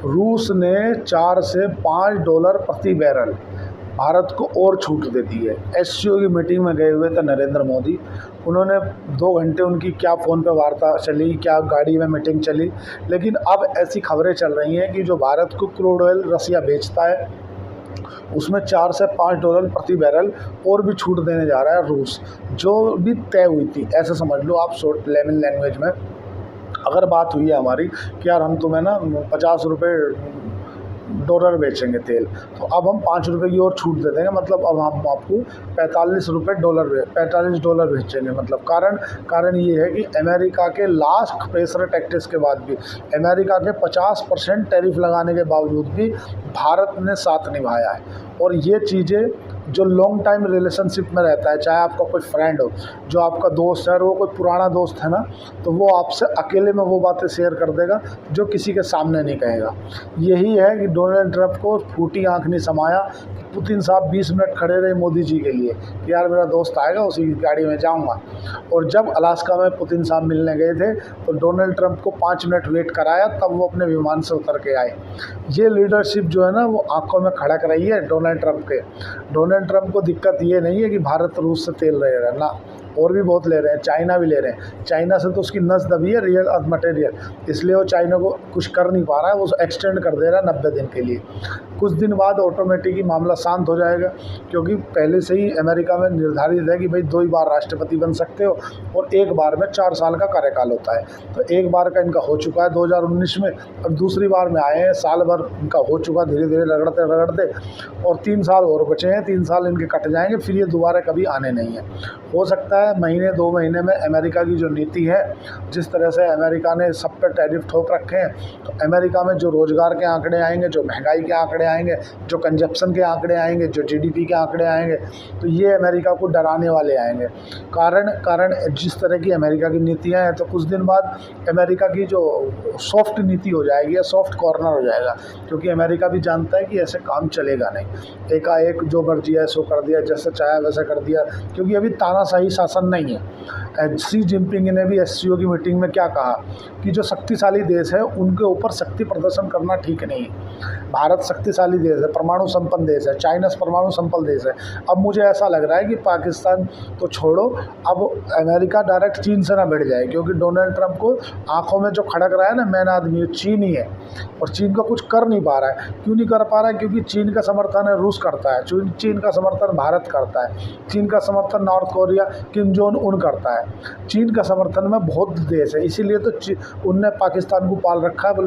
रूस ने 4 से $5 प्रति बैरल भारत को और छूट दे दी है। एससीओ की मीटिंग में गए हुए थे नरेंद्र मोदी। उन्होंने 2 घंटे उनकी क्या फ़ोन पे वार्ता चली, क्या गाड़ी में मीटिंग चली, लेकिन अब ऐसी खबरें चल रही हैं कि जो भारत को क्रूड ऑयल रसिया बेचता है उसमें 4 से $5 प्रति बैरल और भी छूट देने जा रहा है रूस, जो भी तय हुई थी। ऐसे समझ लो आप शॉर्ट लेमन लैंग्वेज में, अगर बात हुई है हमारी कि यार हम तुम्हें ना $50 बेचेंगे तेल, तो अब हम $5 की और छूट दे देंगे, मतलब अब हम आपको $45 बेचेंगे। मतलब कारण ये है कि अमेरिका के लास्ट प्रेशर टैक्सेस के बाद भी, अमेरिका के 50% टैरिफ लगाने के बावजूद भी भारत ने साथ निभाया है। और ये चीज़ें जो लॉन्ग टाइम रिलेशनशिप में रहता है, चाहे आपका कोई फ्रेंड हो, जो आपका दोस्त है और वो कोई पुराना दोस्त है ना, तो वो आपसे अकेले में वो बातें शेयर कर देगा जो किसी के सामने नहीं कहेगा। यही है कि डोनाल्ड ट्रंप को फूटी आँख नहीं समाया। पुतिन साहब 20 मिनट खड़े रहे मोदी जी के लिए कि यार मेरा दोस्त आएगा, उसी की गाड़ी में जाऊंगा। और जब अलास्का में पुतिन साहब मिलने गए थे तो डोनाल्ड ट्रंप को 5 मिनट वेट कराया, तब वो अपने विमान से उतर के आए। ये लीडरशिप जो है ना, वो आंखों में खड़क रही है डोनाल्ड ट्रंप के। डोनाल्ड ट्रंप को दिक्कत ये नहीं है कि भारत रूस से तेल ले रहा है ना, और भी बहुत ले रहे हैं, चाइना भी ले रहे हैं। चाइना से तो उसकी नस दबी है रियल अर्थ मटेरियल, इसलिए वो चाइना को कुछ कर नहीं पा रहा है, वो एक्सटेंड कर दे रहा है 90 दिन के लिए। कुछ दिन बाद ऑटोमेटिक ही मामला शांत हो जाएगा, क्योंकि पहले से ही अमेरिका में निर्धारित है कि भाई 2 ही बार राष्ट्रपति बन सकते हो और एक बार में 4 साल का कार्यकाल होता है। तो एक बार का इनका हो चुका है 2019 में, अब दूसरी बार में आए हैं, साल भर इनका हो चुका, धीरे धीरे रगड़ते और 3 साल और बचे हैं। 3 साल इनके कट जाएंगे, फिर ये दोबारा कभी आने नहीं है। हो सकता है महीने 2 महीने में अमेरिका की जो नीति है, जिस तरह से अमेरिका ने सब पे टैरिफ ठोक रखे हैं, तो अमेरिका में जो रोज़गार के आंकड़े आएंगे, जो महंगाई के आंकड़े आएंगे, जो कंजप्शन के आंकड़े आएंगे, जो जीडीपी के आंकड़े आएंगे, तो ये अमेरिका को डराने वाले आएंगे। कारण जिस तरह की अमेरिका की नीतियाँ हैं, तो कुछ दिन बाद अमेरिका की जो सॉफ्ट नीति हो जाएगी या सॉफ्ट कॉर्नर हो जाएगा, क्योंकि अमेरिका भी जानता है कि ऐसे काम चलेगा नहीं। एकाएक जो मर्जी है सो कर दिया, जैसे चाहे वैसा कर दिया, क्योंकि अभी तानाशाही शासन नहीं है। शी जिनपिंग ने भी एससीओ की मीटिंग में क्या कहा कि जो शक्तिशाली देश है उनके ऊपर शक्ति प्रदर्शन करना ठीक नहीं है। भारत शक्तिशाली देश है, परमाणु संपन्न देश है, चाइना परमाणु संपन्न देश है। अब मुझे ऐसा लग रहा है कि पाकिस्तान तो छोड़ो, अब अमेरिका डायरेक्ट चीन से ना भिड़ जाए, क्योंकि डोनाल्ड ट्रंप को आंखों में जो खड़क रहा है ना मैन आदमी, चीन ही है। और चीन का कुछ कर नहीं पा रहा है। क्यों नहीं कर पा रहा है? क्योंकि चीन का समर्थन है रूस करता है, चीन का समर्थन भारत करता है, चीन का समर्थन north Korea Kim Jong Un करता है। चीन का समर्थन में बहुत देश है, इसीलिए तो उनने पाकिस्तान को पाल रखा है।